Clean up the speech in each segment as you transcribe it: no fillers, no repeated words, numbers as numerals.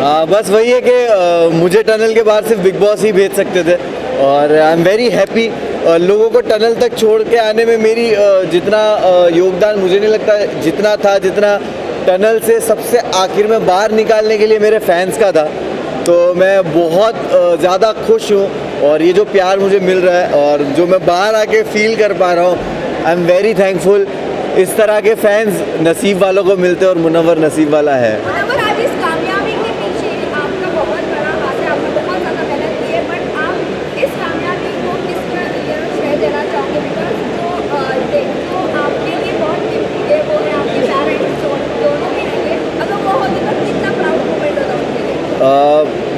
बस वही है कि मुझे टनल के बाहर सिर्फ बिग बॉस ही भेज सकते थे और आई एम वेरी हैप्पी। लोगों को टनल तक छोड़ के आने में मेरी जितना योगदान मुझे नहीं लगता जितना था, जितना टनल से सबसे आखिर में बाहर निकालने के लिए मेरे फैंस का था। तो मैं बहुत ज़्यादा खुश हूँ और ये जो प्यार मुझे मिल रहा है और जो मैं बाहर आके फील कर पा रहा हूँ, आई एम वेरी थैंकफुल। इस तरह के फैंस नसीब वालों को मिलते हैं और मुनव्वर नसीब वाला है।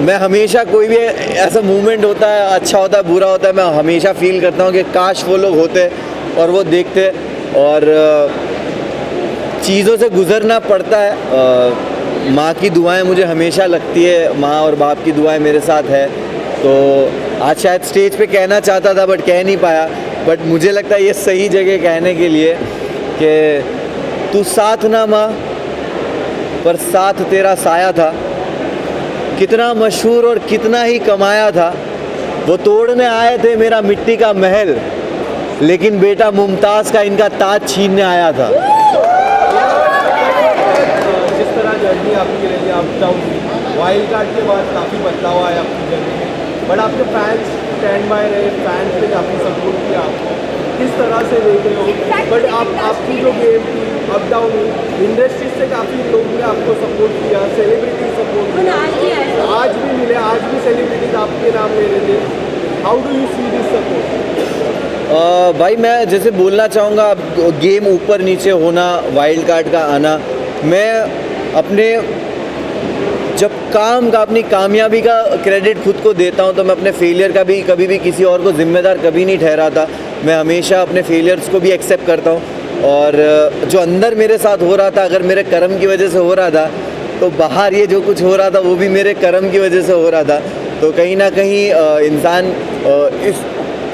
मैं हमेशा कोई भी ऐसा मूवमेंट होता है, अच्छा होता है बुरा होता है, मैं हमेशा फील करता हूँ कि काश वो लोग होते और वो देखते। और चीज़ों से गुज़रना पड़ता है। माँ की दुआएं मुझे हमेशा लगती है, माँ और बाप की दुआएं मेरे साथ है। तो आज शायद स्टेज पे कहना चाहता था बट कह नहीं पाया, बट मुझे लगता है ये सही जगह कहने के लिए कि तू साथ ना माँ पर साथ तेरा साया था, कितना मशहूर और कितना ही कमाया था। वो तोड़ने आए थे मेरा मिट्टी का महल, लेकिन बेटा मुमताज़ का इनका ताज छीनने आया था। जिस तरह जर्नी आपकी रही अप डाउन, वाइल्ड कार्ड के बाद काफ़ी बदलाव आया आपकी जर्नी में, बट आपके फैंस स्टैंड बाय रहे, फैंस ने काफ़ी सपोर्ट किया आपको। किस तरह से देख रहे हो? बट आपकी जो गेम थी अप डाउन हुई, इंडस्ट्री से काफ़ी लोग ने आपको सपोर्ट किया, सेलिब्रिटी सपोर्ट किया, आज भी मिले, आज भी सेलिब्रिटीज आपके नाम ले रहे थे। How do you see this support? भाई मैं जैसे बोलना चाहूँगा, गेम ऊपर नीचे होना, वाइल्ड कार्ड का आना, मैं अपने जब काम का, अपनी कामयाबी का क्रेडिट खुद को देता हूँ, तो मैं अपने फेलियर का भी कभी भी किसी और को जिम्मेदार कभी नहीं ठहराता। मैं हमेशा अपने फेलियर्स को भी एक्सेप्ट करता हूँ और जो अंदर मेरे साथ हो रहा था, अगर मेरे कर्म की वजह से हो रहा था, तो बाहर ये जो कुछ हो रहा था वो भी मेरे कर्म की वजह से हो रहा था। तो कहीं ना कहीं इंसान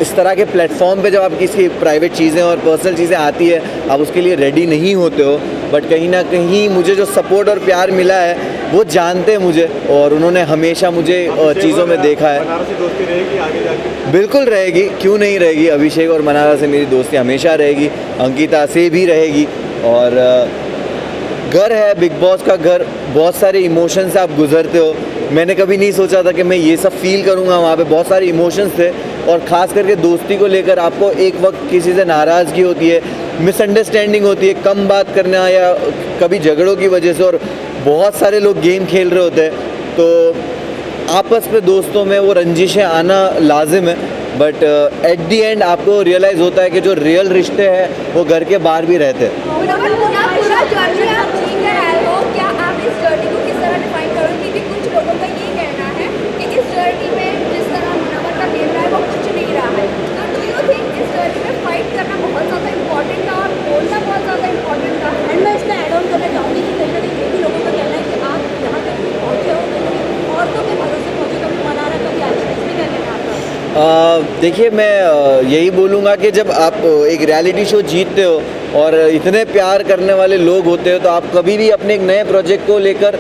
इस तरह के प्लेटफॉर्म पे जब आप किसी प्राइवेट चीज़ें और पर्सनल चीज़ें आती है, आप उसके लिए रेडी नहीं होते हो। बट कहीं ना कहीं मुझे जो सपोर्ट और प्यार मिला है वो जानते हैं मुझे, और उन्होंने हमेशा मुझे चीज़ों में देखा है। मनारा से दोस्ती रहेगी आगे जाके? बिल्कुल रहेगी, क्यों नहीं रहेगी। अभिषेक और मनारा से मेरी दोस्ती हमेशा रहेगी, अंकिता से भी रहेगी। और घर है बिग बॉस का घर, बहुत सारे इमोशन से आप गुजरते हो। मैंने कभी नहीं सोचा था कि मैं ये सब फील करूँगा। वहाँ पे बहुत सारे इमोशंस थे, और ख़ास करके दोस्ती को लेकर आपको एक वक्त किसी से नाराज़गी होती है, मिसअंडरस्टैंडिंग होती है, कम बात करना या कभी झगड़ों की वजह से, और बहुत सारे लोग गेम खेल रहे होते हैं। तो आपस में दोस्तों में वो रंजिशें आना लाजिम है, बट एट दी एंड आपको रियलाइज़ होता है कि जो रियल रिश्ते हैं वो घर के बाहर भी रहते हैं। देखिए, मैं यही बोलूँगा कि जब आप एक रियलिटी शो जीतते हो और इतने प्यार करने वाले लोग होते हो, तो आप कभी भी अपने एक नए प्रोजेक्ट को लेकर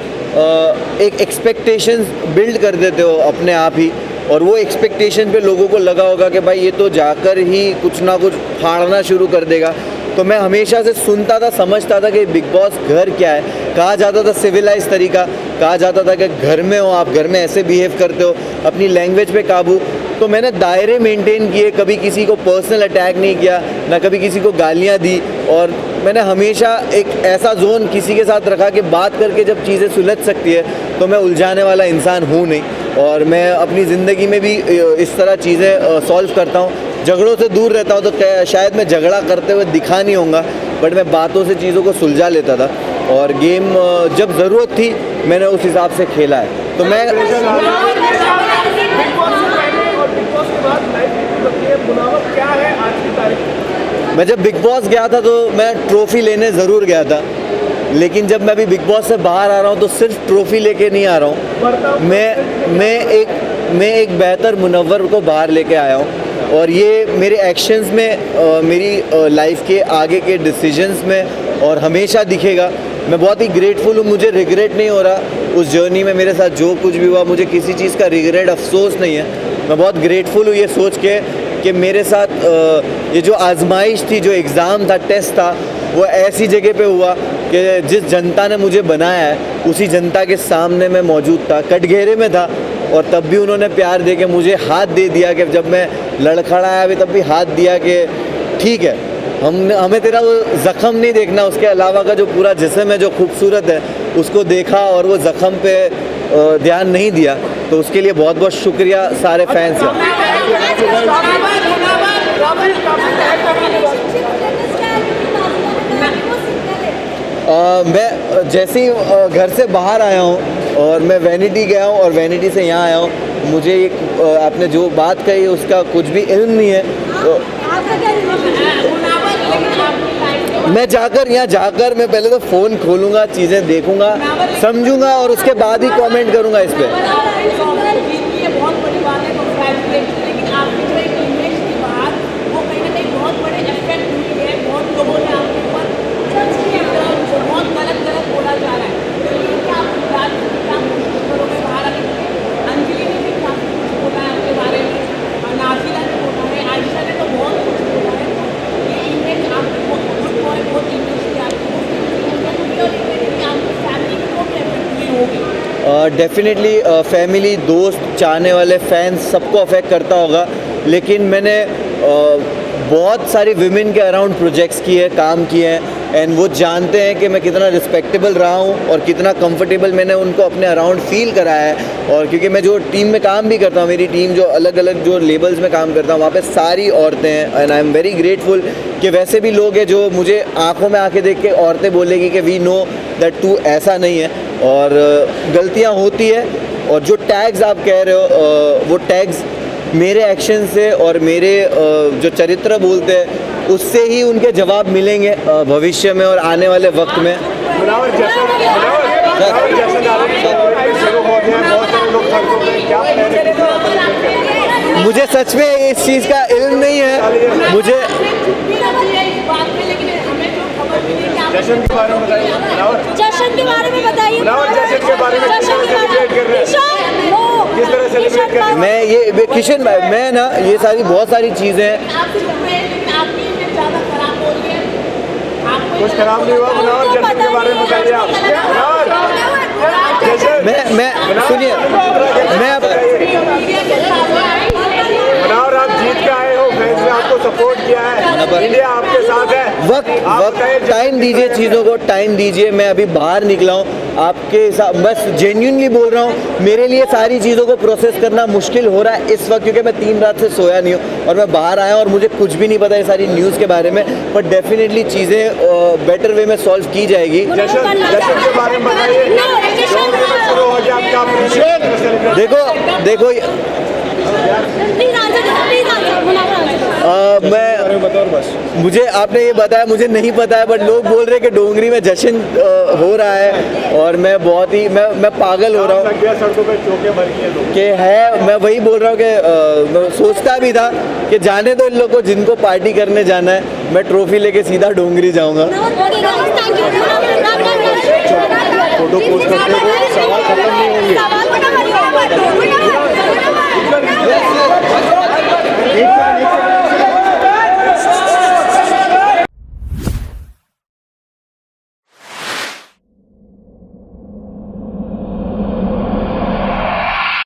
एक एक्सपेक्टेशंस बिल्ड कर देते हो अपने आप ही, और वो एक्सपेक्टेशन पे लोगों को लगा होगा कि भाई ये तो जाकर ही कुछ ना कुछ फाड़ना शुरू कर देगा। तो मैं हमेशा से सुनता था, समझता था कि बिग बॉस घर क्या है। कहा जाता था सिविलाइज तरीका, कहा जाता था कि घर में हो आप, घर में ऐसे बिहेव करते हो, अपनी लैंग्वेज पे काबू। तो मैंने दायरे मेंटेन किए, कभी किसी को पर्सनल अटैक नहीं किया, ना कभी किसी को गालियाँ दी, और मैंने हमेशा एक ऐसा जोन किसी के साथ रखा कि बात करके जब चीज़ें सुलझ सकती है तो मैं उलझाने वाला इंसान हूँ नहीं। और मैं अपनी ज़िंदगी में भी इस तरह चीज़ें सॉल्व करता हूँ, झगड़ों से दूर रहता हूँ। तो शायद मैं झगड़ा करते हुए दिखा नहीं होऊंगा, बट मैं बातों से चीज़ों को सुलझा लेता था, और गेम जब ज़रूरत थी मैंने उस हिसाब से खेला है। तो मैं जब बिग बॉस गया था तो मैं ट्रॉफ़ी लेने ज़रूर गया था, लेकिन जब मैं अभी बिग बॉस से बाहर आ रहा हूँ तो सिर्फ ट्रॉफ़ी लेके नहीं आ रहा हूँ। मैं एक बेहतर मुनव्वर को बाहर लेके आया हूँ, और ये मेरे एक्शंस में, मेरी लाइफ के आगे के डिसीजंस में और हमेशा दिखेगा। मैं बहुत ही ग्रेटफुल हूँ, मुझे रिग्रेट नहीं हो रहा उस जर्नी में मेरे साथ जो कुछ भी हुआ, मुझे किसी चीज़ का रिग्रेट अफसोस नहीं है। मैं बहुत ग्रेटफुल हूँ ये सोच के कि मेरे साथ ये जो आजमाइश थी, जो एग्ज़ाम था, टेस्ट था, वो ऐसी जगह पे हुआ कि जिस जनता ने मुझे बनाया है उसी जनता के सामने मैं मौजूद था, कटघरे में था, और तब भी उन्होंने प्यार दे के मुझे हाथ दे दिया कि जब मैं लड़खड़ाया भी तब भी हाथ दिया कि ठीक है, हमें तेरा वो ज़ख़म नहीं देखना, उसके अलावा का जो पूरा जिस्म है जो खूबसूरत है उसको देखा और वो ज़ख़म पे ध्यान नहीं दिया। तो उसके लिए बहुत बहुत शुक्रिया सारे फैंस का। मैं जैसे ही घर से बाहर आया हूँ और मैं वैनिटी गया हूँ और वैनिटी से यहाँ आया हूँ, मुझे एक आपने जो बात कही उसका कुछ भी इल्म नहीं है। तो मैं जाकर यहाँ जाकर मैं पहले तो फ़ोन खोलूँगा, चीज़ें देखूँगा, समझूँगा और उसके बाद ही कमेंट करूँगा इस पर। डेफिनेटली फैमिली, दोस्त, चाहने वाले फैंस सबको अफेक्ट करता होगा, लेकिन मैंने बहुत सारी विमेन के अराउंड प्रोजेक्ट्स किए, काम किए हैं, एंड वो जानते हैं कि मैं कितना रिस्पेक्टेबल रहा हूँ और कितना कंफर्टेबल मैंने उनको अपने अराउंड फील कराया है। और क्योंकि मैं जो टीम में काम भी करता हूँ, मेरी टीम जो अलग अलग जो लेबल्स में काम करता हूँ वहाँ पे सारी औरतें हैं, and I am very grateful कि वैसे भी लोग हैं जो मुझे आंखों में आंखें देख के औरतें बोलेगी कि वी नो दैट तू ऐसा नहीं है, और गलतियाँ होती है, और जो टैग्स आप कह रहे हो वो टैग्स मेरे एक्शन से और मेरे जो चरित्र बोलते हैं उससे ही उनके जवाब मिलेंगे भविष्य में और आने वाले वक्त में। मुझे सच में इस चीज़ का इल्म नहीं है, मुझे जश्न के बारे में बताइए। जश्न के बारे में बताइए। जश्न के बारे में किस तरह सेलिब्रेट कर रहे हैं? मैं ये किशन भाई, मैं ना ये सारी बहुत सारी चीज़ें कुछ खराब नहीं हुआ। मुनावर, जश्न के बारे में बताइए आप। मैं सुनिए, मैं मुनावर, आप जीत के आए हो, फैंस ने आपको सपोर्ट किया है, इंडिया आपके साथ है। वक्त टाइम दीजिए, चीज़ों को टाइम दीजिए। मैं अभी बाहर निकला हूँ, आपके साथ बस जेन्युइनली बोल रहा हूँ, मेरे लिए सारी चीज़ों को प्रोसेस करना मुश्किल हो रहा है इस वक्त, क्योंकि मैं 3 रात से सोया नहीं हूँ और मैं बाहर आया और मुझे कुछ भी नहीं पता ये सारी न्यूज़ के बारे में, पर डेफिनेटली चीज़ें बेटर वे में सॉल्व की जाएगी। जश्न के बारे में बताइए। शुरू हो गया आपका, देखो मैं बताओ बस। मुझे आपने ये बताया, मुझे नहीं पता है, बट लोग बोल रहे हैं कि डोंगरी में जश्न हो रहा है और मैं बहुत ही मैं पागल हो रहा हूँ सड़कों पे चौके भर गए कि है। मैं वही बोल रहा हूँ कि मैं सोचता भी था कि जाने दो इन लोगों को, जिनको पार्टी करने जाना है, मैं ट्रॉफी लेके सीधा डोंगरी जाऊँगा। फोटो पोस्ट करते हो, सवाल